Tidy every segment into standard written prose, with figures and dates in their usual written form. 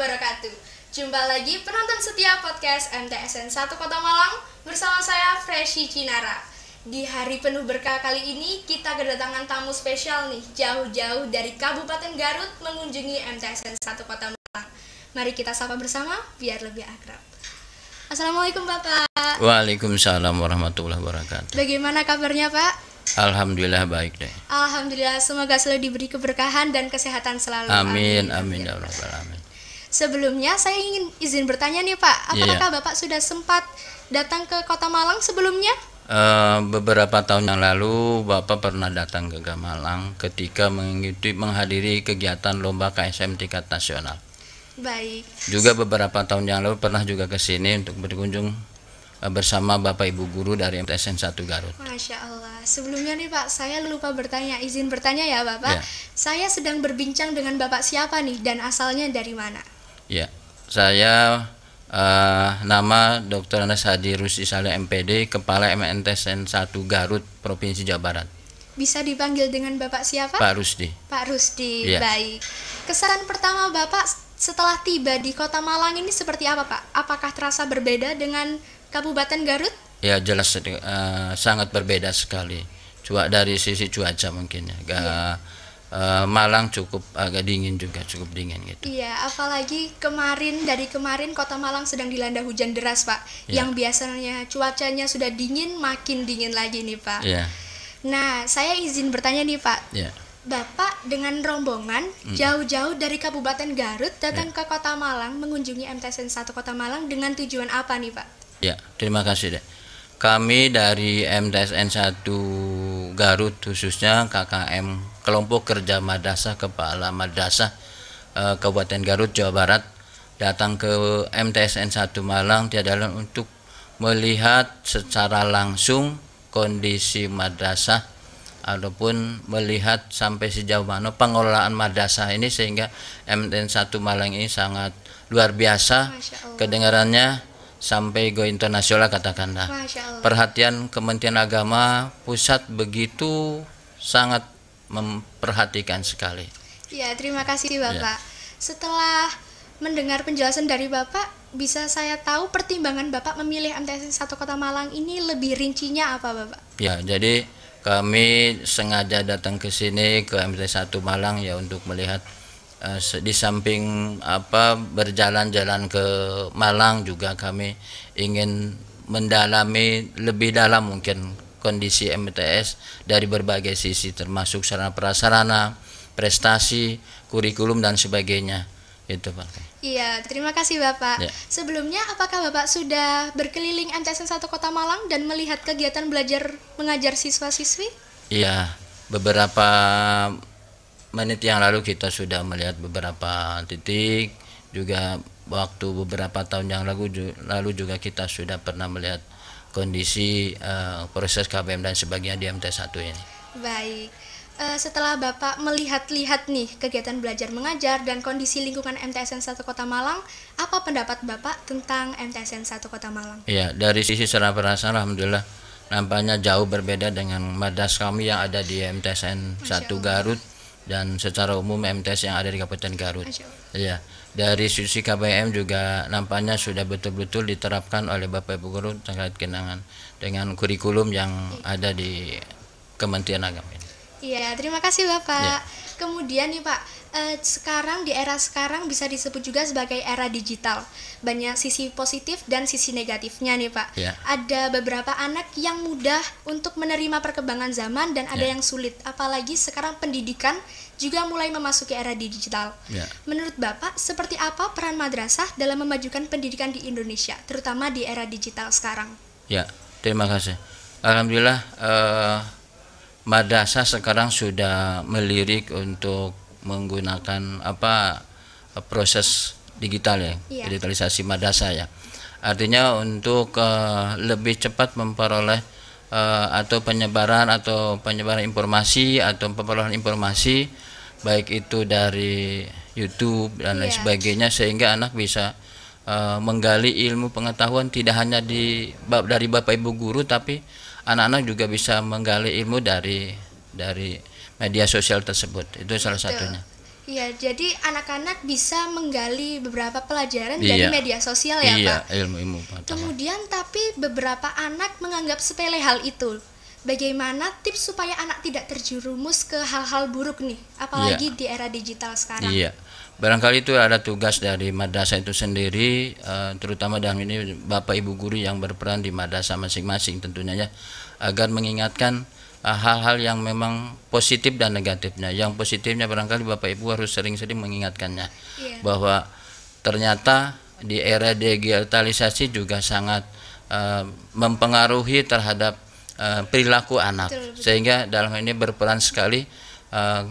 wabarakatuh. Jumpa lagi penonton setia podcast MTSN 1 Kota Malang bersama saya Freshi Cinara. Di hari penuh berkah kali ini kita kedatangan tamu spesial nih, jauh-jauh dari Kabupaten Garut mengunjungi MTSN 1 Kota Malang. Mari kita sapa bersama biar lebih akrab. Assalamualaikum Bapak. Waalaikumsalam warahmatullahi wabarakatuh. Bagaimana kabarnya Pak? Alhamdulillah baik deh. Alhamdulillah, semoga selalu diberi keberkahan dan kesehatan selalu. Amin, amin ya rabbal alamin. Sebelumnya saya ingin izin bertanya nih Pak, apakah Bapak sudah sempat datang ke Kota Malang sebelumnya? Beberapa tahun yang lalu Bapak pernah datang ke Malang ketika menghadiri kegiatan lomba KSM tingkat nasional. Baik. Juga beberapa tahun yang lalu pernah juga ke sini untuk berkunjung bersama Bapak Ibu guru dari MTSN 1 Garut. Masya Allah. Sebelumnya nih Pak, saya lupa bertanya, izin bertanya ya Bapak. Ya. Saya sedang berbincang dengan Bapak siapa nih dan asalnya dari mana? Ya, saya nama Dr. Anas Hadi Rusdi Saleh MPD, Kepala MTSN 1 Garut, Provinsi Jawa Barat. Bisa dipanggil dengan Bapak siapa? Pak Rusdi. Pak Rusdi, Ya. baik. Kesan pertama Bapak setelah tiba di Kota Malang ini seperti apa Pak? Apakah terasa berbeda dengan Kabupaten Garut? Ya jelas sangat berbeda sekali. Dari sisi cuaca mungkin ya. Malang cukup agak dingin juga, cukup dingin gitu. Iya, apalagi dari kemarin Kota Malang sedang dilanda hujan deras Pak. Ya. Yang biasanya cuacanya sudah dingin, makin dingin lagi nih Pak. Ya. Nah, saya izin bertanya nih Pak. Ya. Bapak dengan rombongan jauh-jauh dari Kabupaten Garut datang ke Kota Malang mengunjungi MTSN 1 Kota Malang dengan tujuan apa nih Pak? Ya, terima kasih deh. Kami dari MTSN 1 Garut khususnya KKM Kelompok Kerja Madrasah Kepala Madrasah Kabupaten Garut Jawa Barat datang ke MTSN 1 Malang tiada lain untuk melihat secara langsung kondisi madrasah ataupun melihat sampai sejauh mana pengelolaan madrasah ini sehingga MTSN 1 Malang ini sangat luar biasa kedengarannya sampai go internasional katakanlah. Perhatian Kementerian Agama pusat begitu sangat memperhatikan sekali. Ya, terima kasih Bapak. Setelah mendengar penjelasan dari Bapak, bisa saya tahu pertimbangan Bapak memilih MTSN 1 Kota Malang ini lebih rincinya apa Bapak? Ya, jadi kami sengaja datang ke sini ke MTSN 1 Malang ya untuk melihat di samping berjalan-jalan ke Malang juga kami ingin mendalami lebih dalam mungkin kondisi MTS dari berbagai sisi termasuk sarana prasarana, prestasi, kurikulum dan sebagainya. Itu Pak. Iya, terima kasih Bapak. Ya. Sebelumnya apakah Bapak sudah berkeliling MTSN 1 Kota Malang dan melihat kegiatan belajar mengajar siswa-siswi? Iya, beberapa menit yang lalu kita sudah melihat beberapa titik, juga waktu beberapa tahun yang lalu juga kita sudah pernah melihat kondisi proses KBM dan sebagainya di MT1 ini. Baik, setelah Bapak melihat-lihat nih kegiatan belajar mengajar dan kondisi lingkungan MTSN 1 Kota Malang, apa pendapat Bapak tentang MTSN 1 Kota Malang? Iya, dari sisi sarana prasarana alhamdulillah nampaknya jauh berbeda dengan madrasah kami yang ada di MTSN 1 Garut dan secara umum MTS yang ada di Kabupaten Garut. Ya, dari sisi KBM juga nampaknya sudah betul-betul diterapkan oleh Bapak Ibu guru terkait kenangan dengan kurikulum yang ada di Kementerian Agama ini. Iya, terima kasih Bapak. Ya. Kemudian nih Pak, sekarang di era sekarang bisa disebut juga sebagai era digital. Banyak sisi positif dan sisi negatifnya nih Pak. Ya. Ada beberapa anak yang mudah untuk menerima perkembangan zaman dan ada Ya. yang sulit. Apalagi sekarang pendidikan juga mulai memasuki era digital. Ya. Menurut Bapak, seperti apa peran madrasah dalam memajukan pendidikan di Indonesia, terutama di era digital sekarang? Ya, terima kasih. Alhamdulillah madrasah sekarang sudah melirik untuk menggunakan proses digital ya, digitalisasi madrasah ya. Artinya untuk lebih cepat memperoleh atau penyebaran informasi atau pemperoleh informasi baik itu dari YouTube dan lain sebagainya sehingga anak bisa menggali ilmu pengetahuan tidak hanya dari Bapak Ibu guru tapi anak-anak juga bisa menggali ilmu dari media sosial tersebut. Itu salah satunya. Iya, jadi anak-anak bisa menggali beberapa pelajaran dari Iya. media sosial ya, Iya, Pak. ilmu-ilmu pengetahuan. Kemudian tapi beberapa anak menganggap sepele hal itu. Bagaimana tips supaya anak tidak terjerumus ke hal-hal buruk nih, apalagi di era digital sekarang? Iya, barangkali itu ada tugas dari madrasah itu sendiri, terutama dalam ini Bapak Ibu guru yang berperan di madrasah masing-masing tentunya ya, agar mengingatkan hal-hal yang memang positif dan negatifnya. Yang positifnya barangkali Bapak Ibu harus sering-sering mengingatkannya, Iya. bahwa ternyata di era digitalisasi juga sangat mempengaruhi terhadap perilaku anak. Betul. Sehingga dalam hal ini berperan sekali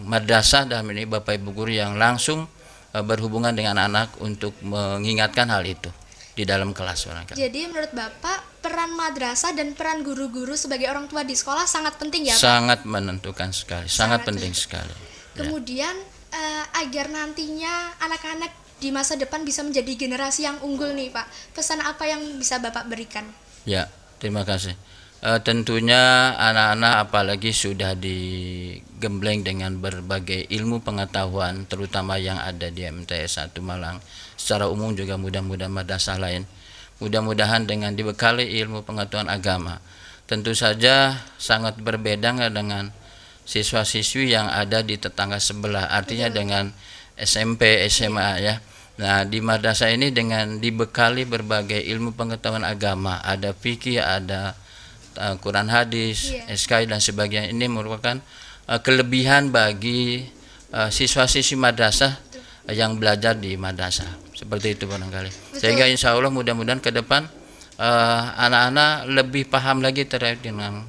madrasah dalam ini Bapak Ibu guru yang langsung berhubungan dengan anak untuk mengingatkan hal itu di dalam kelas barangkali. Jadi menurut Bapak, peran madrasah dan peran guru-guru sebagai orang tua di sekolah sangat penting ya, Pak? Sangat menentukan sekali, sangat penting penting. sekali. Kemudian agar nantinya anak-anak di masa depan bisa menjadi generasi yang unggul nih, Pak. Pesan apa yang bisa Bapak berikan? Ya, terima kasih. Tentunya anak-anak apalagi sudah digembleng dengan berbagai ilmu pengetahuan, terutama yang ada di MTS 1 Malang. Secara umum juga mudah-mudahan madrasah lain, mudah-mudahan dengan dibekali ilmu pengetahuan agama. Tentu saja sangat berbeda dengan siswa-siswi yang ada di tetangga sebelah, artinya dengan SMP, SMA ya. Nah, di madrasah ini dengan dibekali berbagai ilmu pengetahuan agama, ada fikih, ada Quran hadis, SKI dan sebagainya. Ini merupakan kelebihan bagi siswa-siswi madrasah yang belajar di madrasah. Seperti itu barangkali. Sehingga insya Allah mudah-mudahan ke depan anak-anak lebih paham lagi terkait dengan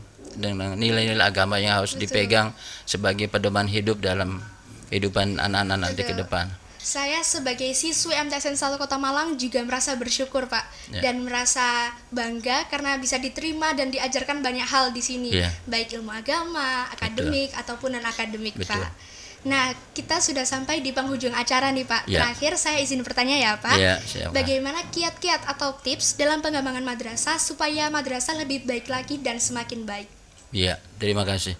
nilai-nilai agama yang harus dipegang sebagai pedoman hidup dalam kehidupan anak-anak nanti ke depan. Saya sebagai siswi MTSN 1 Kota Malang juga merasa bersyukur, Pak, dan merasa bangga karena bisa diterima dan diajarkan banyak hal di sini, baik ilmu agama, akademik ataupun non akademik, Pak. Nah, kita sudah sampai di penghujung acara nih, Pak. Terakhir saya izin bertanya ya, Pak. Bagaimana kiat-kiat atau tips dalam pengembangan madrasah supaya madrasah lebih baik lagi dan semakin baik? Iya, terima kasih.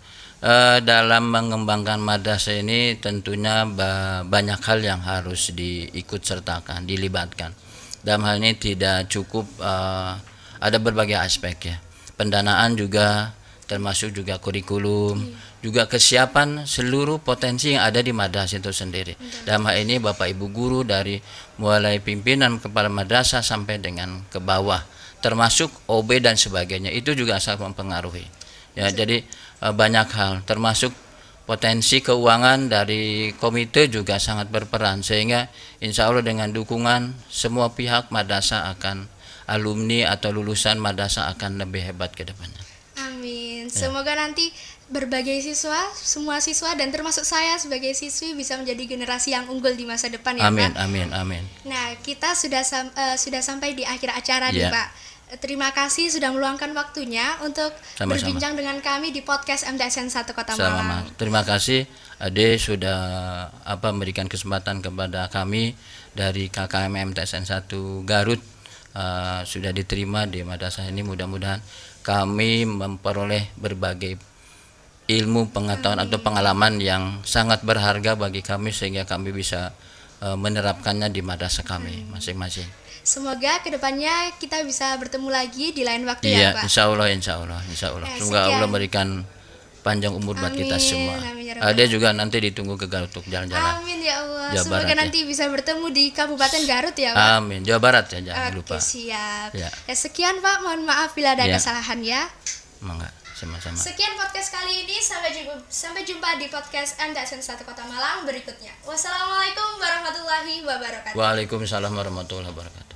Dalam mengembangkan madrasah ini tentunya banyak hal yang harus diikut sertakan, dilibatkan. Dalam hal ini tidak cukup ada berbagai aspek ya. Pendanaan juga termasuk juga kurikulum, juga kesiapan seluruh potensi yang ada di madrasah itu sendiri. Dalam hal ini Bapak Ibu guru dari mulai pimpinan kepala madrasah sampai dengan ke bawah, termasuk OB dan sebagainya, itu juga sangat mempengaruhi. Ya, jadi banyak hal termasuk potensi keuangan dari komite juga sangat berperan, sehingga insya Allah dengan dukungan semua pihak madrasah akan alumni atau lulusan madrasah akan lebih hebat ke depannya. Amin. Semoga nanti berbagai siswa, semua siswa dan termasuk saya sebagai siswi bisa menjadi generasi yang unggul di masa depan ya, amin, Pak. Amin, amin. Nah, kita sudah sampai di akhir acara nih, Pak. Terima kasih sudah meluangkan waktunya untuk berbincang dengan kami di podcast MTSN 1 Kota Malang. Terima kasih Ade sudah memberikan kesempatan kepada kami dari KKM MTSN 1 Garut, sudah diterima di madrasah ini. Mudah-mudahan kami memperoleh berbagai ilmu pengetahuan atau pengalaman yang sangat berharga bagi kami, sehingga kami bisa menerapkannya di madrasah kami masing-masing. Semoga kedepannya kita bisa bertemu lagi di lain waktu ya, Pak. Insya Allah. Semoga Allah berikan panjang umur buat kita semua. Ada juga nanti ditunggu ke Garut untuk jalan-jalan. Amin ya Allah. Semoga nanti bisa bertemu di Kabupaten Garut ya, Pak. Amin. Jawa Barat ya, jangan lupa. Siap. Sekian Pak, mohon maaf bila ada kesalahan ya. Mangga, sama-sama. Sekian podcast kali ini, sampai jumpa di podcast MTSN 1 Kota Malang berikutnya. Wassalamualaikum warahmatullahi wabarakatuh. Waalaikumsalam warahmatullahi wabarakatuh.